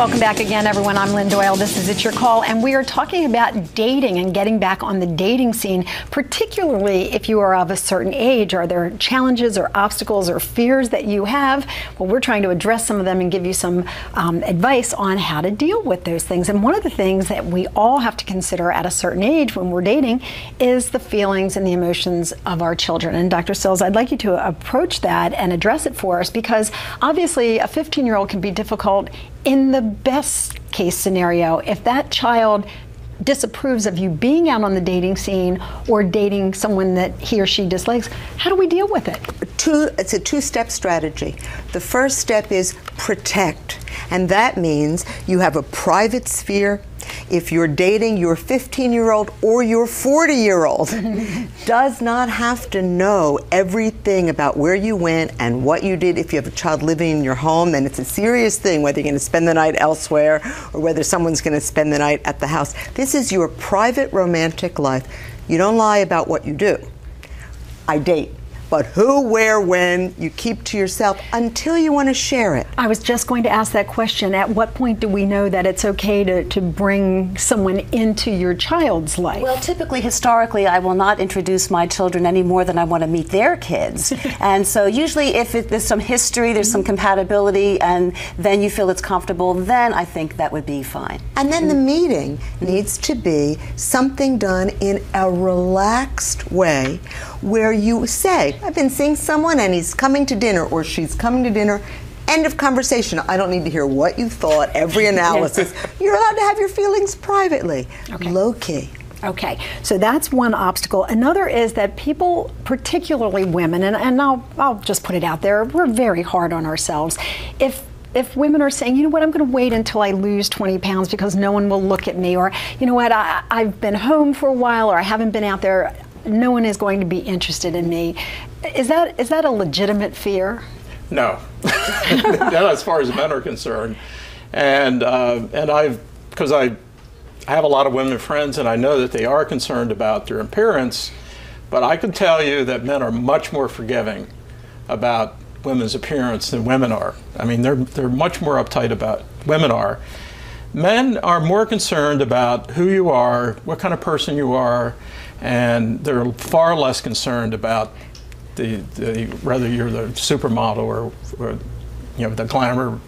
Welcome back again, everyone. I'm Lynn Doyle. This is It's Your Call, and we are talking about dating and getting back on the dating scene, particularly if you are of a certain age. Are there challenges or obstacles or fears that you have? Well, we're trying to address some of them and give you some advice on how to deal with those things. And one of the things that we all have to consider at a certain age when we're dating is the feelings and the emotions of our children. And Dr. Sills, I'd like you to approach that and address it for us, because obviously a 15-year-old can be difficult in the best case scenario. If that child disapproves of you being out on the dating scene or dating someone that he or she dislikes, how do we deal with it? It's a two-step strategy. The first step is protect, and that means you have a private sphere. If you're dating your 15-year-old or your 40-year-old, does not have to know everything about where you went and what you did. If you have a child living in your home, then it's a serious thing whether you're going to spend the night elsewhere or whether someone's going to spend the night at the house. This is your private romantic life. You don't lie about what you do. I date. But who, where, when, you keep to yourself until you want to share it. I was just going to ask that question. At what point do we know that it's okay to bring someone into your child's life? Well, typically, historically, I will not introduce my children any more than I want to meet their kids. And so usually if there's some history, there's some compatibility, and then you feel it's comfortable, then I think that would be fine. And then the meeting needs to be something done in a relaxed way where you say, I've been seeing someone and he's coming to dinner or she's coming to dinner. End of conversation. I don't need to hear what you thought, every analysis. You're allowed to have your feelings privately, low key. Okay, so that's one obstacle. Another is that people, particularly women, and I'll just put it out there, we're very hard on ourselves. If women are saying, you know what, I'm going to wait until I lose 20 pounds because no one will look at me, or you know what, I've been home for a while, or I haven't been out there, no one is going to be interested in me. Is that a legitimate fear? No, not as far as men are concerned. And because I have a lot of women friends, and I know that they are concerned about their appearance, but I can tell you that men are much more forgiving about women's appearance than women are. I mean, they're much more uptight about women are. Men are more concerned about who you are, what kind of person you are, and they're far less concerned about whether you're the supermodel or you know, the glamour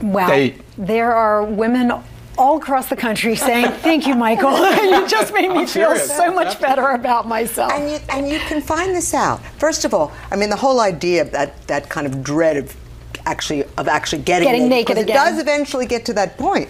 date. There are women all across the country saying, thank you, Michael. You just made me feel so much better about myself. And you can find this out. First of all, I mean, the whole idea of that kind of dread of actually getting naked again. It does eventually get to that point.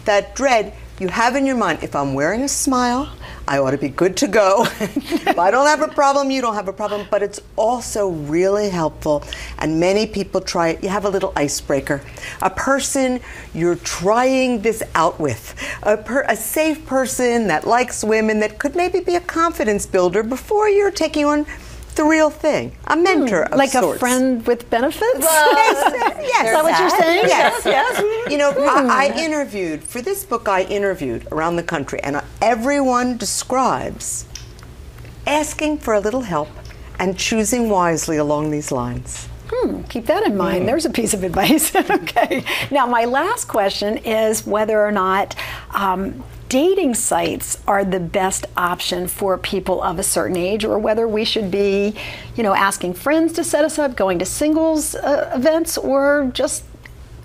That dread you have in your mind, if I'm wearing a smile, I ought to be good to go. If I don't have a problem, you don't have a problem. But it's also really helpful, and many people try it. You have a little icebreaker. A person you're trying this out with. A safe person that likes women, that could maybe be a confidence builder before you're taking on the real thing. A mentor of like sorts. A friend with benefits? Yes. Is that what you're saying? Yes. You know, I interviewed, for this book I interviewed around the country, and everyone describes asking for a little help and choosing wisely along these lines. Keep that in mind. There's a piece of advice. Okay. Now, my last question is whether or not dating sites are the best option for people of a certain age, or whether we should be, you know, asking friends to set us up, going to singles events, or just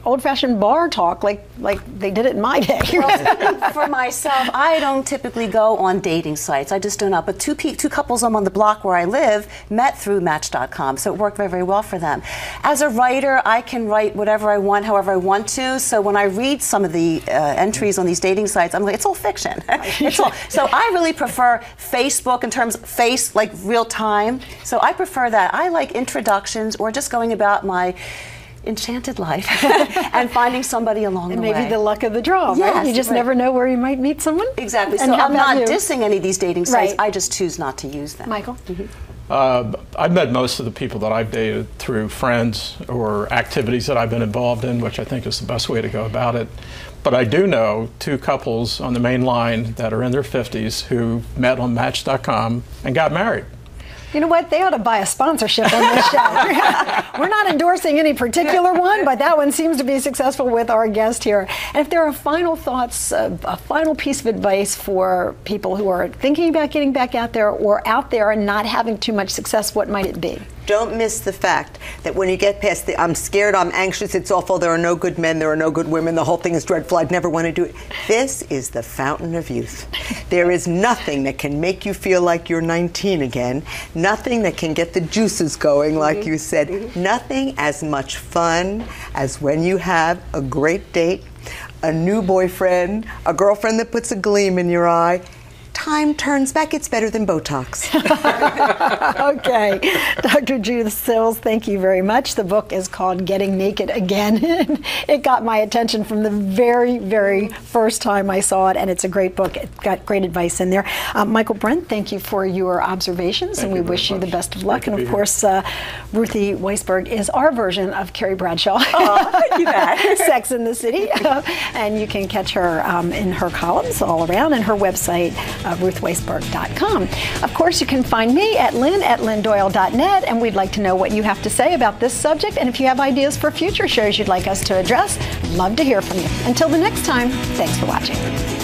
old-fashioned bar talk like they did it in my day. Well, for myself, I don't typically go on dating sites. I just do not. But two couples on the block where I live met through Match.com, so it worked very, very well for them. As a writer, I can write whatever I want, however I want to. So when I read some of the entries on these dating sites, I'm like, it's all fiction. It's all. So I really prefer Facebook in terms of like real time. So I prefer that. I like introductions or just going about my enchanted life and finding somebody along the way. Maybe the luck of the draw, right? You just never know where you might meet someone. Exactly. So I'm not dissing any of these dating sites. I just choose not to use them. Michael? I've met most of the people that I've dated through friends or activities that I've been involved in, which I think is the best way to go about it. But I do know two couples on the main line that are in their 50s who met on Match.com and got married. You know what? They ought to buy a sponsorship on this show. We're not endorsing any particular one, but that one seems to be successful with our guest here. And if there are final thoughts, a final piece of advice for people who are thinking about getting back out there or out there and not having too much success, what might it be? Don't miss the fact that when you get past the I'm scared, I'm anxious, it's awful, there are no good men, there are no good women, the whole thing is dreadful, I'd never want to do it. This is the fountain of youth. There is nothing that can make you feel like you're 19 again, nothing that can get the juices going, like you said, nothing as much fun as when you have a great date, a new boyfriend, a girlfriend that puts a gleam in your eye. Time turns back, it's better than Botox. Okay. Dr. Judith Sills, thank you very much. The book is called Getting Naked Again. It got my attention from the very, very first time I saw it, and it's a great book. It's got great advice in there. Michael Brent, thank you for your observations, and we wish you the best of luck. And of course, Ruthie Weisberg is our version of Carrie Bradshaw. You bet. Sex in the City. And you can catch her in her columns all around, and her website, ruthweisberg.com. Of course, you can find me at lynn@lynndoyle.net, and we'd like to know what you have to say about this subject, and if you have ideas for future shows you'd like us to address, love to hear from you. Until the next time, thanks for watching.